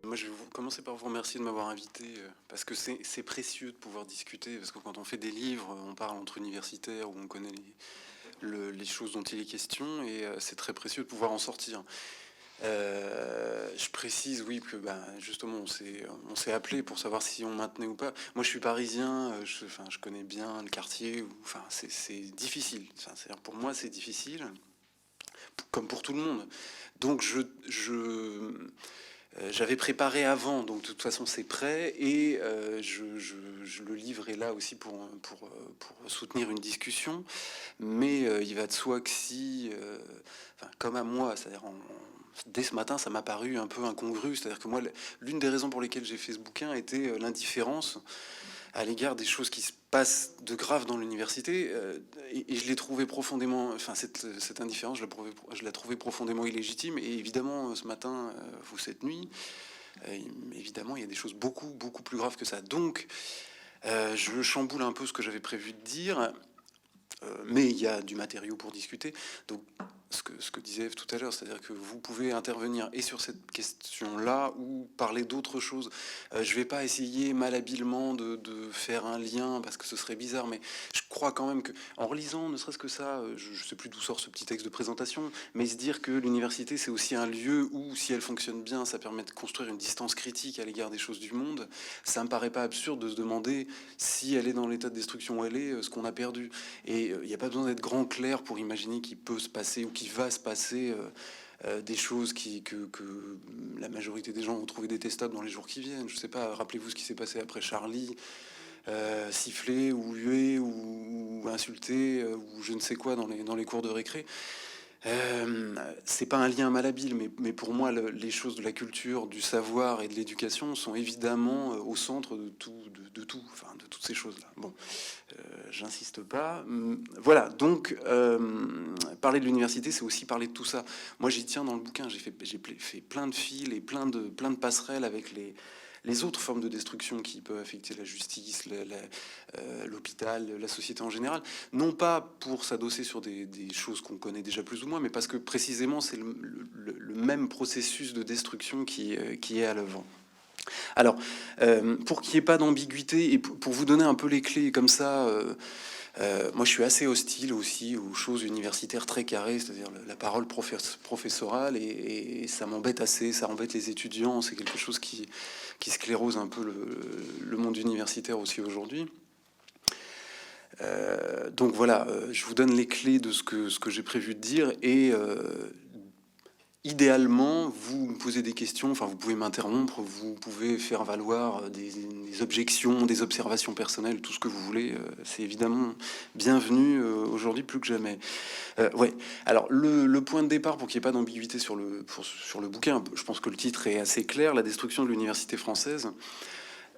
Moi, je vais commencer par vous remercier de m'avoir invité, parce que c'est précieux de pouvoir discuter, parce que quand on fait des livres, on parle entre universitaires, où on connaît les choses dont il est question, et c'est très précieux de pouvoir en sortir. Je précise, oui, que justement, on s'est appelé pour savoir si on maintenait ou pas. Moi, je suis parisien, je connais bien le quartier, enfin, c'est difficile. Enfin, c'est-à-dire, pour moi, c'est difficile, comme pour tout le monde. Donc, j'avais préparé avant, donc de toute façon c'est prêt, et le livre est là aussi pour soutenir une discussion, mais il va de soi que si, enfin, comme à moi, c'est-à-dire dès ce matin, ça m'a paru un peu incongru, c'est-à-dire que moi, l'une des raisons pour lesquelles j'ai fait ce bouquin était l'indifférence à l'égard des choses qui se passent de grave dans l'université, et je l'ai trouvé profondément, enfin cette indifférence, je l'ai trouvé profondément illégitime, et évidemment ce matin ou cette nuit, évidemment il y a des choses beaucoup plus graves que ça. Donc je chamboule un peu ce que j'avais prévu de dire, mais il y a du matériau pour discuter. Donc, ce que disait Eve tout à l'heure, c'est-à-dire que vous pouvez intervenir et sur cette question-là ou parler d'autres choses. Je vais pas essayer malhabilement de faire un lien parce que ce serait bizarre, mais je crois quand même que, en relisant, ne serait-ce que ça, je sais plus d'où sort ce petit texte de présentation, mais se dire que l'université c'est aussi un lieu où, si elle fonctionne bien, ça permet de construire une distance critique à l'égard des choses du monde. Ça me paraît pas absurde de se demander si elle est dans l'état de destruction où elle est, ce qu'on a perdu. Et il n'y a pas besoin d'être grand clair pour imaginer qu'il peut se passer ou qu'il va se passer des choses que la majorité des gens vont trouver détestables dans les jours qui viennent. Je sais pas, rappelez-vous ce qui s'est passé après Charlie, siffler ou huer ou insulter ou je ne sais quoi dans les cours de récré. C'est pas un lien malhabile, mais pour moi, les choses de la culture, du savoir et de l'éducation sont évidemment au centre de tout, de tout, enfin de toutes ces choses-là. Bon, j'insiste pas. Voilà, donc parler de l'université, c'est aussi parler de tout ça. Moi, j'y tiens dans le bouquin. J'ai fait plein de fils et plein de passerelles avec les autres formes de destruction qui peuvent affecter la justice, l'hôpital, la société en général. Non pas pour s'adosser sur des choses qu'on connaît déjà plus ou moins, mais parce que précisément c'est le même processus de destruction qui est à l'œuvre. Alors, pour qu'il n'y ait pas d'ambiguïté et pour vous donner un peu les clés comme ça, moi je suis assez hostile aussi aux choses universitaires très carrées, c'est-à-dire la parole professorale, et ça m'embête assez, ça embête les étudiants, c'est quelque chose qui sclérose un peu le monde universitaire aussi aujourd'hui. Donc voilà, je vous donne les clés de ce que j'ai prévu de dire, et idéalement, vous me posez des questions, enfin vous pouvez m'interrompre, vous pouvez faire valoir des objections, des observations personnelles, tout ce que vous voulez. C'est évidemment bienvenu aujourd'hui plus que jamais. Ouais. Alors le point de départ, pour qu'il n'y ait pas d'ambiguïté sur le bouquin, je pense que le titre est assez clair: la destruction de l'université française.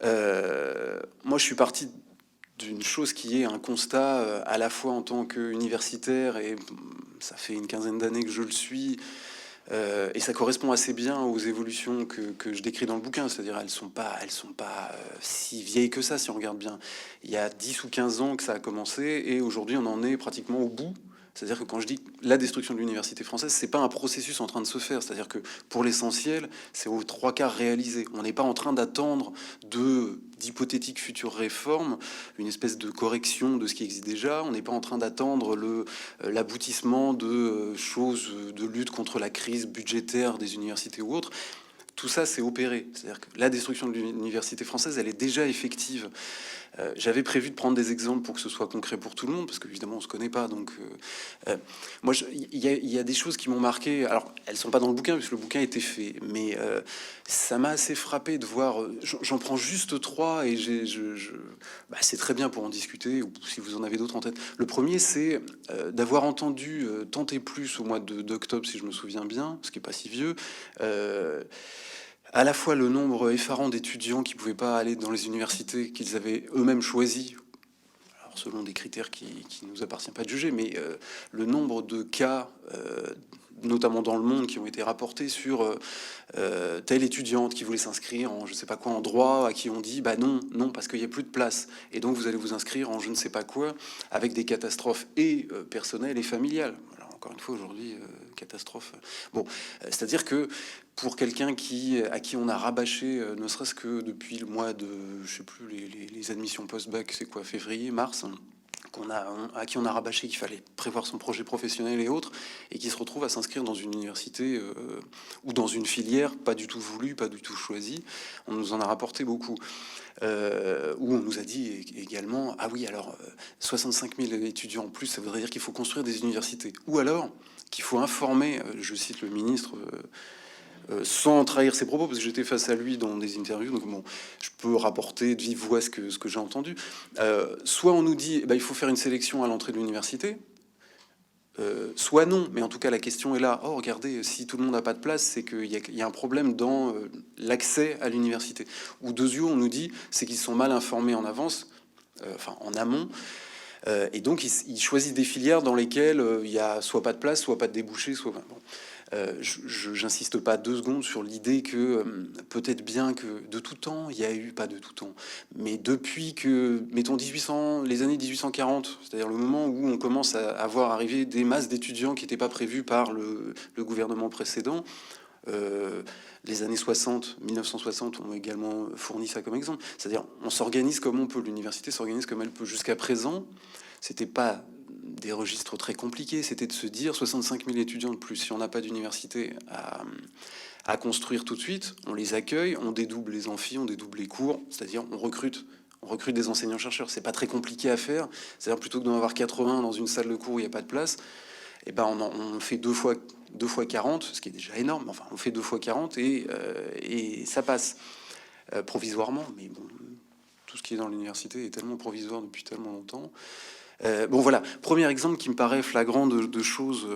Moi, je suis parti d'une chose qui est un constat à la fois en tant qu'universitaire, et ça fait une quinzaine d'années que je le suis, et ça correspond assez bien aux évolutions que je décris dans le bouquin, c'est-à-dire elles sont pas si vieilles que ça, si on regarde bien. Il y a 10 ou 15 ans que ça a commencé, et aujourd'hui on en est pratiquement au bout. C'est-à-dire que quand je dis la destruction de l'université française, c'est pas un processus en train de se faire. C'est-à-dire que pour l'essentiel, c'est aux trois quarts réalisé. On n'est pas en train d'attendre d'hypothétiques futures réformes, une espèce de correction de ce qui existe déjà. On n'est pas en train d'attendre l'aboutissement de choses de lutte contre la crise budgétaire des universités ou autres. Tout ça, c'est opéré. C'est-à-dire que la destruction de l'université française, elle est déjà effective. J'avais prévu de prendre des exemples pour que ce soit concret pour tout le monde, parce qu'évidemment, on se connaît pas. Donc, moi, il y a des choses qui m'ont marqué. Alors, elles sont pas dans le bouquin, puisque le bouquin a été fait. Mais ça m'a assez frappé de voir. J'en prends juste trois, et c'est très bien pour en discuter, ou si vous en avez d'autres en tête. Le premier, c'est d'avoir entendu tant et plus au mois d'octobre, si je me souviens bien, ce qui est pas si vieux. À la fois le nombre effarant d'étudiants qui pouvaient pas aller dans les universités qu'ils avaient eux-mêmes choisies, alors selon des critères qui nous appartient pas de juger, mais le nombre de cas, notamment dans le monde, qui ont été rapportés sur telle étudiante qui voulait s'inscrire en je sais pas quoi en droit, à qui on dit bah non, non, parce qu'il y a plus de place, et donc vous allez vous inscrire en je ne sais pas quoi, avec des catastrophes et personnelles et familiales. Alors, encore une fois, aujourd'hui, catastrophe. Bon, c'est-à-dire que pour quelqu'un à qui on a rabâché, ne serait-ce que depuis le mois de, je sais plus, les admissions post-bac, c'est quoi, février, mars, hein, à qui on a rabâché qu'il fallait prévoir son projet professionnel et autres, et qui se retrouve à s'inscrire dans une université ou dans une filière pas du tout voulue, pas du tout choisie. On nous en a rapporté beaucoup. Où on nous a dit également, ah oui, alors 65 000 étudiants en plus, ça voudrait dire qu'il faut construire des universités. Ou alors qu'il faut informer, je cite le ministre, sans trahir ses propos, parce que j'étais face à lui dans des interviews, donc bon, je peux rapporter de vive voix ce que j'ai entendu. Soit on nous dit, bah, il faut faire une sélection à l'entrée de l'université, soit non, mais en tout cas la question est là. Oh, regardez, si tout le monde n'a pas de place, c'est qu'il y a un problème dans l'accès à l'université. Ou deuxièmement, on nous dit, c'est qu'ils sont mal informés en avance, enfin en amont, et donc ils choisissent des filières dans lesquelles il y a soit pas de place, soit pas de débouchés, soit... Bon. J'insiste pas 2 secondes sur l'idée que peut-être bien que de tout temps, il y a eu, pas de tout temps, mais depuis que, mettons, les années 1840, c'est-à-dire le moment où on commence à avoir arrivé des masses d'étudiants qui n'étaient pas prévus par le gouvernement précédent, les années 60, 1960 ont également fourni ça comme exemple. C'est-à-dire, on s'organise comme on peut, l'université s'organise comme elle peut. Jusqu'à présent, c'était pas des registres très compliqués, c'était de se dire 65 000 étudiants de plus. Si on n'a pas d'université à construire tout de suite, on les accueille, on dédouble les amphis, on dédouble les cours, c'est-à-dire on recrute des enseignants-chercheurs. C'est pas très compliqué à faire. C'est-à-dire plutôt que d'en avoir 80 dans une salle de cours où il n'y a pas de place, et ben on fait 2 fois 40, ce qui est déjà énorme. Enfin, on fait 2 fois 40 et ça passe provisoirement. Mais bon, tout ce qui est dans l'université est tellement provisoire depuis tellement longtemps. Bon voilà, premier exemple qui me paraît flagrant de choses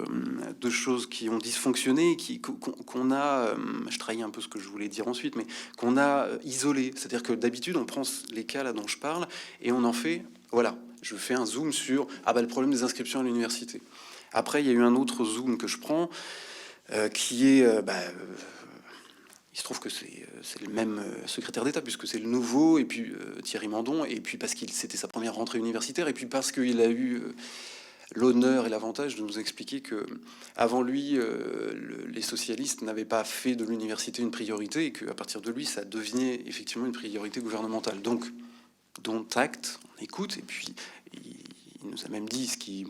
qui ont dysfonctionné, qu'on a, je trahis un peu ce que je voulais dire ensuite, mais qu'on a isolé. C'est-à-dire que d'habitude, on prend les cas là dont je parle et on en fait, voilà, je fais un zoom sur le problème des inscriptions à l'université. Après, il y a eu un autre zoom que je prends qui est... il se trouve que c'est le même secrétaire d'État, puisque c'est le nouveau, et puis Thierry Mandon, et puis parce qu'il c'était sa première rentrée universitaire, et puis parce qu'il a eu l'honneur et l'avantage de nous expliquer que avant lui, les socialistes n'avaient pas fait de l'université une priorité, et qu'à partir de lui, ça devenait effectivement une priorité gouvernementale. Donc, dont acte, on écoute, et puis il nous a même dit ce qui...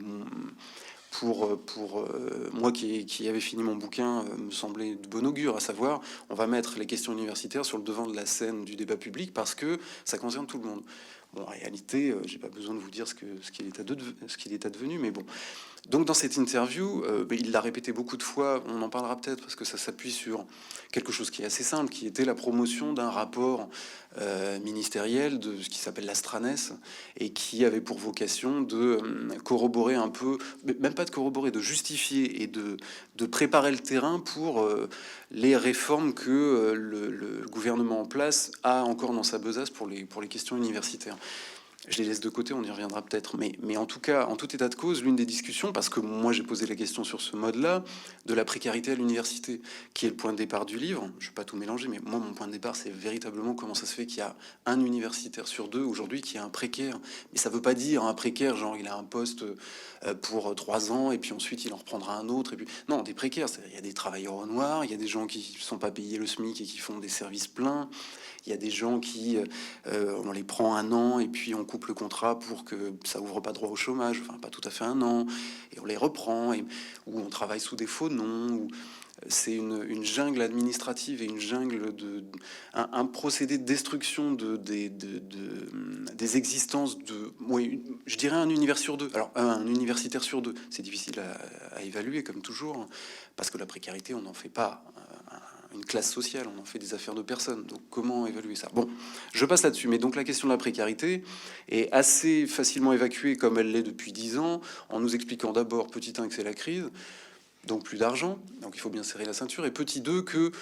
pour moi qui avait fini mon bouquin, me semblait de bon augure, à savoir, on va mettre les questions universitaires sur le devant de la scène du débat public parce que ça concerne tout le monde. Bon, en réalité, j'ai pas besoin de vous dire ce qu'il est advenu, mais bon. Donc dans cette interview, il l'a répété beaucoup de fois, on en parlera peut-être parce que ça s'appuie sur quelque chose qui est assez simple, qui était la promotion d'un rapport ministériel de ce qui s'appelle l'Astranes et qui avait pour vocation de corroborer un peu, même pas de corroborer, de justifier et de préparer le terrain pour les réformes que le gouvernement en place a encore dans sa besace pour les questions universitaires. Je les laisse de côté, on y reviendra peut-être. Mais en tout cas, en tout état de cause, l'une des discussions, parce que moi j'ai posé la question sur ce mode-là, de la précarité à l'université, qui est le point de départ du livre. Je ne vais pas tout mélanger, mais moi mon point de départ, c'est véritablement comment ça se fait qu'il y a un universitaire sur 2 aujourd'hui qui est un précaire. Mais ça ne veut pas dire un précaire, genre il a un poste pour 3 ans, et puis ensuite il en reprendra un autre. Et puis... Non, des précaires, il y a des travailleurs au noir, il y a des gens qui ne sont pas payés le SMIC et qui font des services pleins. Il y a des gens qui, on les prend 1 an et puis on coupe le contrat pour que ça ouvre pas droit au chômage, enfin pas tout à fait 1 an, et on les reprend, ou on travaille sous des faux noms. C'est une jungle administrative et une jungle un procédé de destruction des existences de, oui, je dirais un univers sur 2. Alors un universitaire sur 2, c'est difficile à évaluer comme toujours, parce que la précarité, on n'en fait pas une classe sociale, on en fait des affaires de personnes. Donc comment évaluer ça? Bon, je passe là-dessus. Mais donc la question de la précarité est assez facilement évacuée comme elle l'est depuis 10 ans, en nous expliquant d'abord, petit 1, que c'est la crise, donc plus d'argent, donc il faut bien serrer la ceinture, et petit 2, que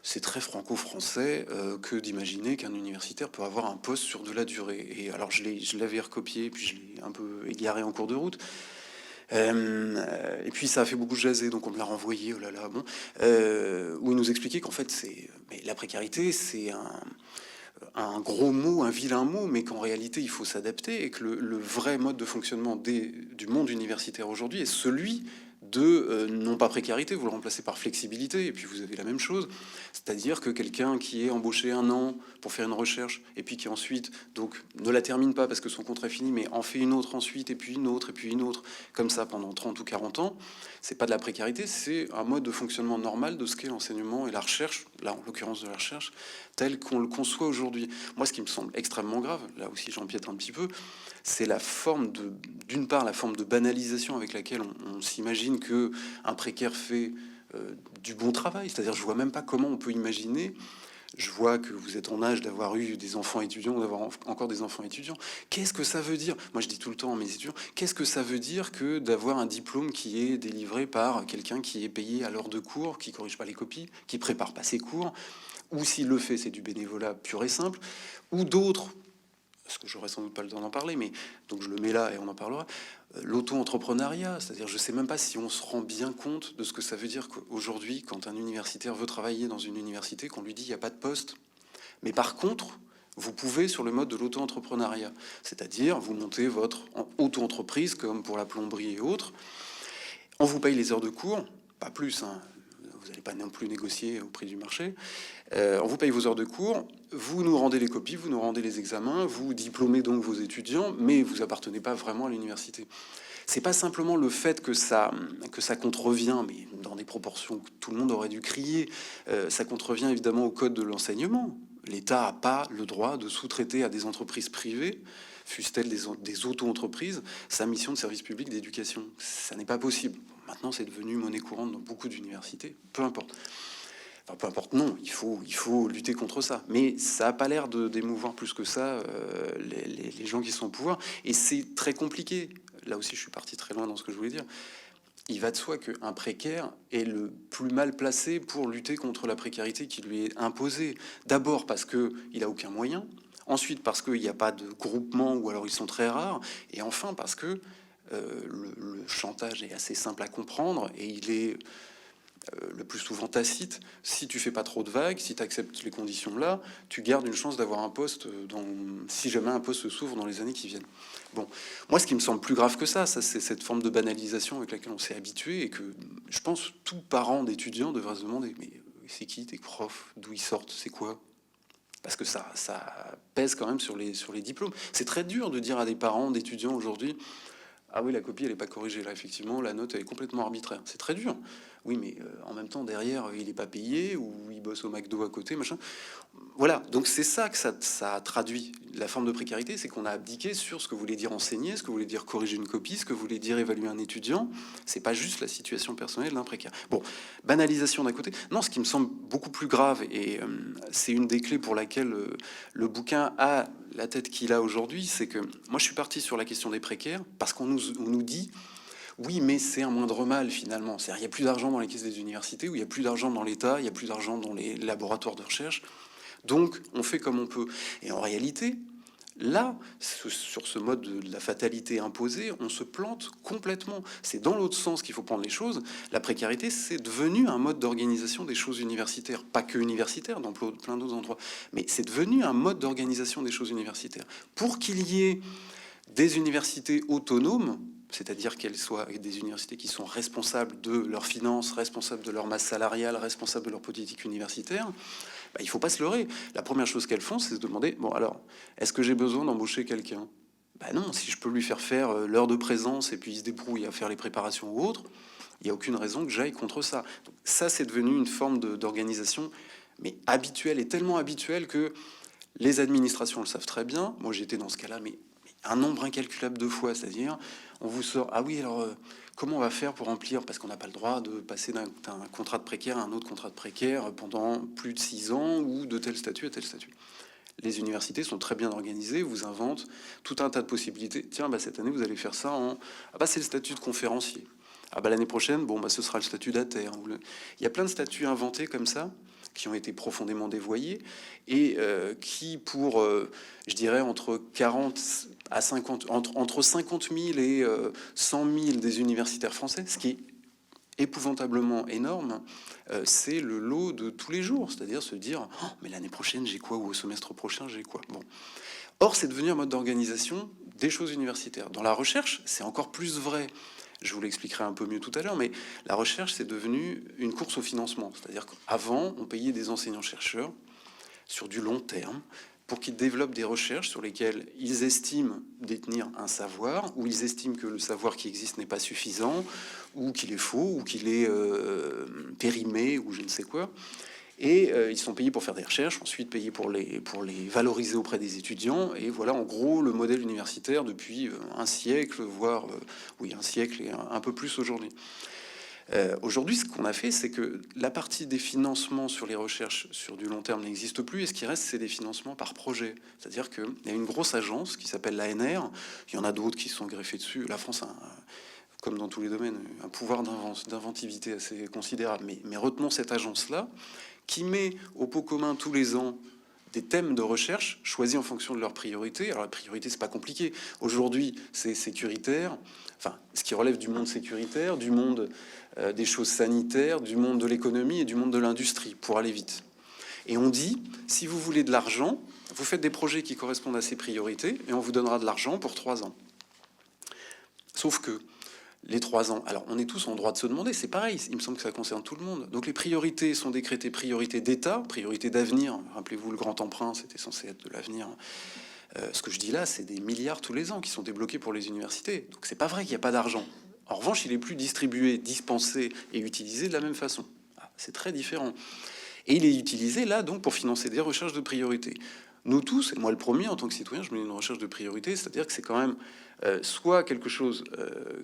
c'est très franco-français que d'imaginer qu'un universitaire peut avoir un poste sur de la durée. Et alors je l'avais recopié, puis je l'ai un peu égaré en cours de route. Et puis ça a fait beaucoup jaser, donc on me l'a renvoyé, oh là là, bon, où il nous expliquait qu'en fait la précarité c'est un gros mot, un vilain mot, mais qu'en réalité il faut s'adapter et que le vrai mode de fonctionnement du monde universitaire aujourd'hui est celui non pas précarité, vous le remplacez par flexibilité, et puis vous avez la même chose. C'est-à-dire que quelqu'un qui est embauché 1 an pour faire une recherche, et puis qui ensuite donc ne la termine pas parce que son contrat est fini, mais en fait une autre ensuite, et puis une autre, et puis une autre, comme ça pendant 30 ou 40 ans, c'est pas de la précarité, c'est un mode de fonctionnement normal de ce qu'est l'enseignement et la recherche, là en l'occurrence de la recherche, tel qu'on le conçoit aujourd'hui. Moi, ce qui me semble extrêmement grave, là aussi j'empiète un petit peu, c'est la forme d'une part, la forme de banalisation avec laquelle on s'imagine que un précaire fait du bon travail. C'est-à-dire, je vois même pas comment on peut imaginer. Je vois que vous êtes en âge d'avoir eu des enfants étudiants, d'avoir encore des enfants étudiants. Qu'est-ce que ça veut dire? Moi, je dis tout le temps à mes étudiants, qu'est-ce que ça veut dire que d'avoir un diplôme qui est délivré par quelqu'un qui est payé à l'heure de cours, qui corrige pas les copies, qui prépare pas ses cours, ou s'il le fait, c'est du bénévolat pur et simple, ou d'autres, parce que j'aurais sans doute pas le temps d'en parler, mais donc je le mets là et on en parlera. L'auto-entrepreneuriat, c'est-à-dire je sais même pas si on se rend bien compte de ce que ça veut dire qu'aujourd'hui, quand un universitaire veut travailler dans une université, qu'on lui dit il n'y a pas de poste. Mais par contre, vous pouvez sur le mode de l'auto-entrepreneuriat, c'est-à-dire vous montez votre auto-entreprise comme pour la plomberie et autres. On vous paye les heures de cours, pas plus, hein. Vous n'allez pas non plus négocier au prix du marché. On vous paye vos heures de cours, vous nous rendez les copies, vous nous rendez les examens, vous diplômez donc vos étudiants, mais vous appartenez pas vraiment à l'université. C'est pas simplement le fait que ça contrevient, mais dans des proportions que tout le monde aurait dû crier. Ça contrevient évidemment au code de l'enseignement. L'État n'a pas le droit de sous-traiter à des entreprises privées, fussent-elles des auto-entreprises, sa mission de service public d'éducation. Ça n'est pas possible. Maintenant, c'est devenu monnaie courante dans beaucoup d'universités. Peu importe. Enfin, peu importe, non, il faut lutter contre ça. Mais ça n'a pas l'air d'émouvoir plus que ça les gens qui sont au pouvoir. Et c'est très compliqué. Là aussi, je suis parti très loin dans ce que je voulais dire. Il va de soi qu'un précaire est le plus mal placé pour lutter contre la précarité qui lui est imposée. D'abord parce qu'il n'a aucun moyen. Ensuite parce qu'il n'y a pas de groupement ou alors ils sont très rares. Et enfin parce que le chantage est assez simple à comprendre et il est le plus souvent tacite. Si tu fais pas trop de vagues, si tu acceptes les conditions là, tu gardes une chance d'avoir un poste si jamais un poste s'ouvre dans les années qui viennent. Bon, moi ce qui me semble plus grave que ça c'est cette forme de banalisation avec laquelle on s'est habitué et que je pense tout parent d'étudiant devrait se demander, mais c'est qui tes profs, d'où ils sortent, c'est quoi? Parce que ça pèse quand même sur les diplômes. C'est très dur de dire à des parents d'étudiants aujourd'hui, ah oui, la copie, elle n'est pas corrigée. Là, effectivement, la note, elle est complètement arbitraire. C'est très dur. Oui, mais en même temps, derrière, il n'est pas payé ou il bosse au McDo à côté, machin. Voilà. Donc, c'est ça que ça traduit. La forme de précarité, c'est qu'on a abdiqué sur ce que voulait dire enseigner, ce que voulait dire corriger une copie, ce que voulait dire évaluer un étudiant. C'est pas juste la situation personnelle d'un précaire. Bon, banalisation d'un côté. Non, ce qui me semble beaucoup plus grave, et c'est une des clés pour laquelle le bouquin a la tête qu'il a aujourd'hui, c'est que moi je suis parti sur la question des précaires parce qu'on nous dit oui mais c'est un moindre mal finalement, c'est-à-dire il y a plus d'argent dans les caisses des universités, ou il y a plus d'argent dans l'État, il y a plus d'argent dans les laboratoires de recherche, donc on fait comme on peut. Et en réalité, là, sur ce mode de la fatalité imposée, on se plante complètement. C'est dans l'autre sens qu'il faut prendre les choses. La précarité, c'est devenu un mode d'organisation des choses universitaires. Pas que universitaires, dans plein d'autres endroits. Mais c'est devenu un mode d'organisation des choses universitaires. Pour qu'il y ait des universités autonomes, c'est-à-dire qu'elles soient des universités qui sont responsables de leurs finances, responsables de leur masse salariale, responsables de leur politique universitaire, bah, il ne faut pas se leurrer. La première chose qu'elles font, c'est se demander, bon alors, est-ce que j'ai besoin d'embaucher quelqu'un? Bah non, si je peux lui faire l'heure de présence et puis il se débrouille à faire les préparations ou autre, il n'y a aucune raison que j'aille contre ça. Donc, ça, c'est devenu une forme d'organisation, mais habituelle, et tellement habituelle que les administrations le savent très bien. Moi, j'étais dans ce cas-là, mais un nombre incalculable de fois, c'est-à-dire, on vous sort, ah oui, alors, comment on va faire pour remplir, parce qu'on n'a pas le droit de passer d'un contrat de précaire à un autre contrat de précaire pendant plus de 6 ans, ou de tel statut à tel statut. Les universités sont très bien organisées, vous inventent tout un tas de possibilités. Tiens, bah, cette année, vous allez faire ça en... Ah bah, c'est le statut de conférencier. Ah bah, l'année prochaine, bon, bah, ce sera le statut d'ATER. Il y a plein de statuts inventés comme ça, qui ont été profondément dévoyés, et qui, pour, je dirais, entre 40 à 50, entre 50 000 et 100 000 des universitaires français, ce qui est épouvantablement énorme, c'est le lot de tous les jours, c'est-à-dire se dire oh, mais l'année prochaine j'ai quoi, ou au semestre prochain j'ai quoi. Bon. Or c'est devenu un mode d'organisation des choses universitaires. Dans la recherche, c'est encore plus vrai. Je vous l'expliquerai un peu mieux tout à l'heure, mais la recherche, c'est devenu une course au financement. C'est-à-dire qu'avant, on payait des enseignants-chercheurs sur du long terme pour qu'ils développent des recherches sur lesquelles ils estiment détenir un savoir, ou ils estiment que le savoir qui existe n'est pas suffisant, ou qu'il est faux, ou qu'il est périmé, ou je ne sais quoi. Et ils sont payés pour faire des recherches, ensuite payés pour les valoriser auprès des étudiants. Et voilà en gros le modèle universitaire depuis un siècle, voire oui, un siècle et un peu plus aujourd'hui. Aujourd'hui, ce qu'on a fait, c'est que la partie des financements sur les recherches sur du long terme n'existe plus, et ce qui reste, c'est des financements par projet. C'est-à-dire qu'il y a une grosse agence qui s'appelle l'ANR, il y en a d'autres qui sont greffés dessus. La France a, comme dans tous les domaines, un pouvoir d'inventivité assez considérable. Mais retenons cette agence-là, qui met au pot commun tous les ans des thèmes de recherche choisis en fonction de leurs priorités. Alors la priorité, c'est pas compliqué. Aujourd'hui, c'est sécuritaire, enfin, ce qui relève du monde sécuritaire, du monde des choses sanitaires, du monde de l'économie et du monde de l'industrie, pour aller vite. Et on dit, si vous voulez de l'argent, vous faites des projets qui correspondent à ces priorités, et on vous donnera de l'argent pour 3 ans. Sauf que les 3 ans, alors on est tous en droit de se demander, c'est pareil, il me semble que ça concerne tout le monde. Donc les priorités sont décrétées priorités d'État, priorités d'avenir. Rappelez-vous, le grand emprunt, c'était censé être de l'avenir. Ce que je dis là, c'est des milliards tous les ans qui sont débloqués pour les universités. Donc c'est pas vrai qu'il n'y a pas d'argent. En revanche, il est plus distribué, dispensé et utilisé de la même façon. C'est très différent. Et il est utilisé là donc pour financer des recherches de priorité. Nous tous, et moi le premier en tant que citoyen, je mets une recherche de priorité, c'est-à-dire que c'est quand même soit quelque chose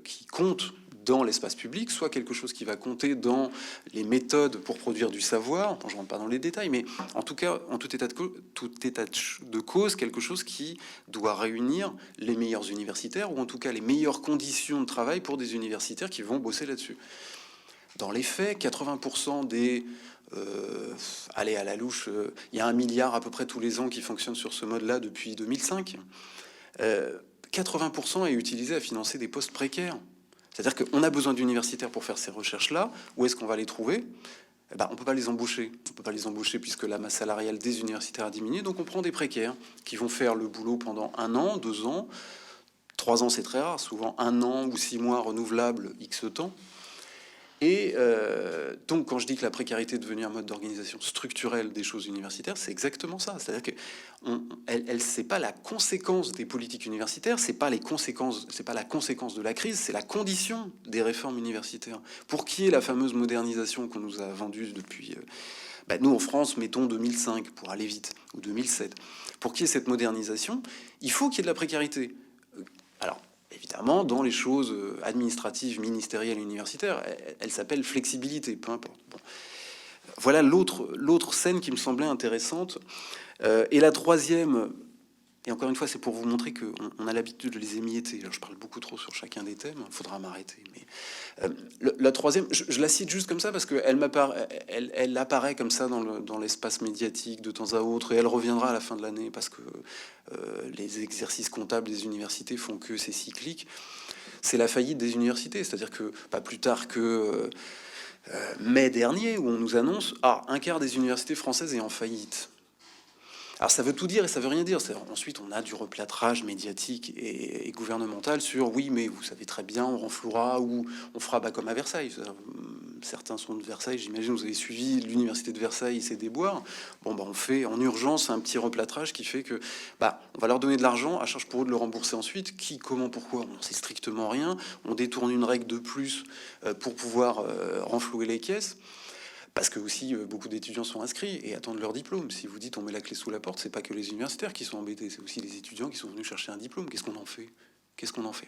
qui compte dans l'espace public, soit quelque chose qui va compter dans les méthodes pour produire du savoir. Bon, je rentre pas dans les détails, mais en tout cas, en tout état de cause, quelque chose qui doit réunir les meilleurs universitaires, ou en tout cas les meilleures conditions de travail pour des universitaires qui vont bosser là-dessus. Dans les faits, 80% des... allez, à la louche, il y a 1 milliard à peu près tous les ans qui fonctionne sur ce mode-là depuis 2005. 80% est utilisé à financer des postes précaires. C'est-à-dire qu'on a besoin d'universitaires pour faire ces recherches-là. Où est-ce qu'on va les trouver? Eh ben, on ne peut pas les embaucher. On ne peut pas les embaucher puisque la masse salariale des universitaires a diminué. Donc on prend des précaires qui vont faire le boulot pendant 1 an, 2 ans. 3 ans, c'est très rare. Souvent 1 an ou 6 mois renouvelables, X temps. Et donc, quand je dis que la précarité est devenue un mode d'organisation structurelle des choses universitaires, c'est exactement ça. C'est-à-dire que c'est pas la conséquence des politiques universitaires, c'est pas la conséquence de la crise, c'est la condition des réformes universitaires. Pour qu'il y ait la fameuse modernisation qu'on nous a vendue depuis... nous, en France, mettons 2005 pour aller vite, ou 2007. Pour qu'il y ait cette modernisation, il faut qu'il y ait de la précarité. Alors, évidemment, dans les choses administratives, ministérielles, universitaires, elle s'appelle flexibilité, peu importe. Bon. Voilà l'autre scène qui me semblait intéressante. Et la troisième, et encore une fois, c'est pour vous montrer qu'on a l'habitude de les émietter. Alors, je parle beaucoup trop sur chacun des thèmes, il faudra m'arrêter. Mais la troisième, je la cite juste comme ça parce qu'elle elle apparaît comme ça dans l'espace médiatique de temps à autre, et elle reviendra à la fin de l'année parce que les exercices comptables des universités font que c'est cyclique. C'est la faillite des universités, c'est-à-dire que pas plus tard que mai dernier, où on nous annonce un quart des universités françaises est en faillite. Alors ça veut tout dire et ça veut rien dire. Ensuite, on a du replâtrage médiatique et gouvernemental sur oui, mais vous savez très bien, on renflouera ou on fera comme à Versailles. Certains sont de Versailles, j'imagine vous avez suivi l'université de Versailles et ses déboires. Bon, on fait en urgence un petit replâtrage qui fait que on va leur donner de l'argent, à charge pour eux de le rembourser ensuite. Qui, comment, pourquoi? On ne sait strictement rien. On détourne une règle de plus pour pouvoir renflouer les caisses. Parce que aussi beaucoup d'étudiants sont inscrits et attendent leur diplôme. Si vous dites on met la clé sous la porte, c'est pas que les universitaires qui sont embêtés, c'est aussi les étudiants qui sont venus chercher un diplôme. Qu'est-ce qu'on en fait? Qu'est-ce qu'on en fait?